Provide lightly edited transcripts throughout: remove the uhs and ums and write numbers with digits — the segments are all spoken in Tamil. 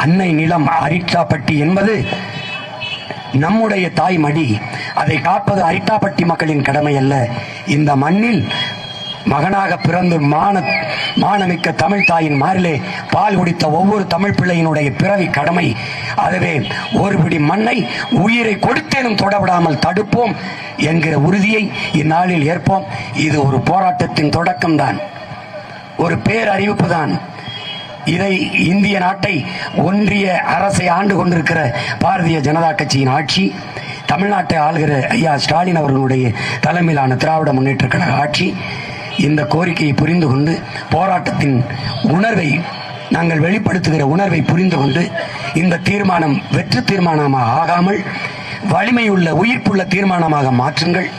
அன்னை நிலம் அரிட்டாப்பட்டி என்பது நம்முடைய தாய் மடி. அதை காப்பது அரிட்டாப்பட்டி மக்களின் கடமை அல்ல. இந்த மண்ணில் மகனாக பிறந்து மானமிக்க தமிழ் தாயின் மாறிலே பால் குடித்த ஒவ்வொரு தமிழ் பிள்ளையினுடைய பிறவி கடமை. அதுவே ஒரு பிடி மண்ணை உயிரை கொடுத்தேனும் தொடவிடாமல் தடுப்போம் என்கிற உறுதியை இந்நாளில் ஏற்போம். இது ஒரு போராட்டத்தின் தொடக்கம்தான், ஒரு பேரறிவிப்பு தான். இதை இந்திய நாட்டை ஒன்றிய அரசை ஆண்டு கொண்டிருக்கிற பாரதிய ஜனதா கட்சியின் ஆட்சி, தமிழ்நாட்டை ஆளுகிற ஐயா ஸ்டாலின் அவர்களுடைய தலைமையிலான திராவிட முன்னேற்ற கழக ஆட்சி இந்த கோரிக்கையை புரிந்து கொண்டு போராட்டத்தின் உணர்வை நாங்கள் வெளிப்படுத்துகிற உணர்வை புரிந்து கொண்டு இந்த தீர்மானம் வெற்று தீர்மானமாக ஆகாமல் வலிமையுள்ள உயிர்ப்புள்ள தீர்மானமாக மாற்றுங்கள்.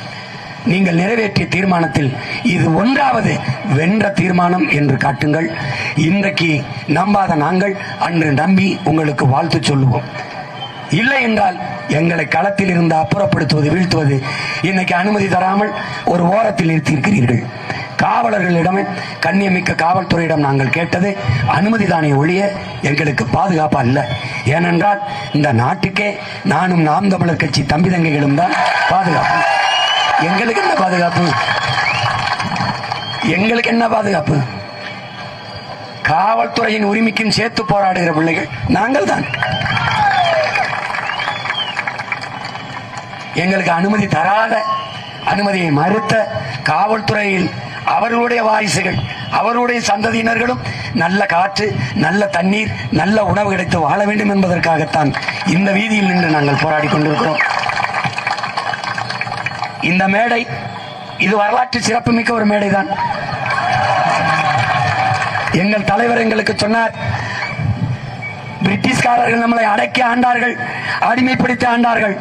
நீங்கள் நிறைவேற்றிய தீர்மானத்தில் இது ஒன்றாவது வென்ற தீர்மானம் என்று காட்டுங்கள். இன்றைக்கு நம்பாத நாங்கள் அன்று நம்பி உங்களுக்கு வாழ்த்து சொல்லுவோம். இல்லை என்றால் எங்களை களத்தில் இருந்து அப்புறப்படுத்துவது, வீழ்த்துவது இன்னைக்கு அனுமதி தராமல் ஒரு ஓரத்தில் நிறுத்தியிருக்கிறீர்கள். காவலர்களிடம், கண்ணியமிக்க காவல்துறையிடம் நாங்கள் கேட்டது அனுமதி தானே ஒழிய எங்களுக்கு பாதுகாப்பு அல்ல. ஏனென்றால் இந்த நாட்டுக்கே நானும் நாம் தமிழர் கட்சி தம்பி தங்கைகளும் தான் பாதுகாப்பு. எங்களுக்கு என்ன பாதுகாப்பு? எங்களுக்கு என்ன பாதுகாப்பு? காவல்துறையின் உரிமைக்கும் சேர்த்து போராடுகிற பிள்ளைகள் நாங்கள் தான். எங்களுக்கு அனுமதி தராத, அனுமதியை மறுத்த காவல்துறையில் அவர்களுடைய வாரிசுகள், அவர்களுடைய சந்ததியினர்களும் நல்ல காற்று, நல்ல தண்ணீர், நல்ல உணவு கிடைத்து வாழ வேண்டும் என்பதற்காகத்தான் இந்த வீதியில் நின்று நாங்கள் போராடி கொண்டிருக்கிறோம். இந்த மேடை இது வரலாற்று சிறப்புமிக்க ஒரு மேடைதான். எங்கள் தலைவர் எங்களுக்கு சொன்னார், பிரிட்டிஷ்காரர்கள் நம்மளை அடக்கி ஆண்டார்கள், அடிமைப்படுத்தி ஆண்டார்கள்.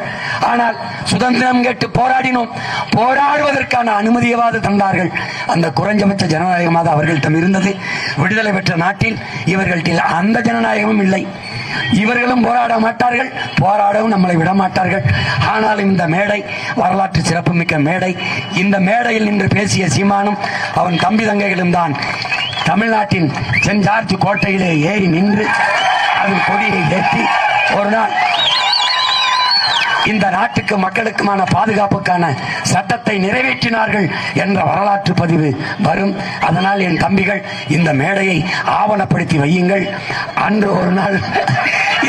ஆனால் சுதந்திரம் கேட்டு போராடினோம், போராடுவதற்கான அனுமதியவாது தந்தார்கள். அந்த குறைஞ்சபட்ச ஜனநாயகமாக அவர்களிடம் இருந்தது. விடுதலை பெற்ற நாட்டில் இவர்கள்ட்ட அந்த ஜனநாயகமும் இல்லை. இவர்களும் போராட மாட்டார்கள், போராடவும் நம்மளை விட மாட்டார்கள். ஆனால் இந்த மேடை வரலாற்று சிறப்புமிக்க மேடை. இந்த மேடையில் நின்று பேசிய சீமானும் அவன் தம்பி தங்கைகளும் தான் தமிழ்நாட்டின் சென்ட் ஜார்ஜ் கோட்டையிலே ஏறி நின்று அதன் கொடியை ஏற்றி ஒரு நாள் இந்த நாட்டுக்கு மக்களுக்குமான பாதுகாப்புக்கான சட்டத்தை நிறைவேற்றினார்கள் என்ற வரலாற்று பதிவு வரும். அதனால் என் தம்பிகள் இந்த மேடையை ஆவணப்படுத்தி வையுங்கள். அன்று ஒரு நாள்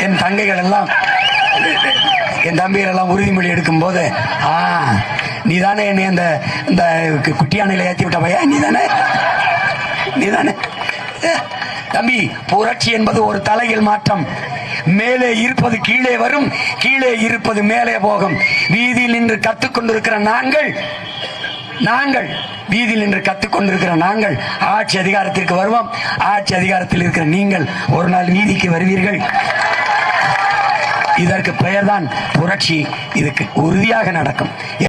என் தங்கைகள் எல்லாம், என் தம்பிகள் எல்லாம் உறுதிமொழி எடுக்கும் போது, நீதானே என்னை இந்த குட்டியானையில ஏற்றி விட்ட பையன், நீதானே தம்பி. புரட்சி என்பது ஒரு தலையில் மாற்றம். மேலே இருப்பது கீழே வரும், கீழே இருப்பது மேலே போகும். வீதியில் நின்று கத்துக்கொண்டிருக்கிற நாங்கள் வீதியில் நின்று கத்துக்கொண்டிருக்கிற நாங்கள் ஆட்சி அதிகாரத்திற்கு வருவோம். ஆட்சி அதிகாரத்தில் இருக்கிற நீங்கள் ஒரு நாள் வீதிக்கு வருவீர்கள். இதற்கு பெயர்தான் புரட்சி. இதுக்கு உறுதியாக நடக்கும்.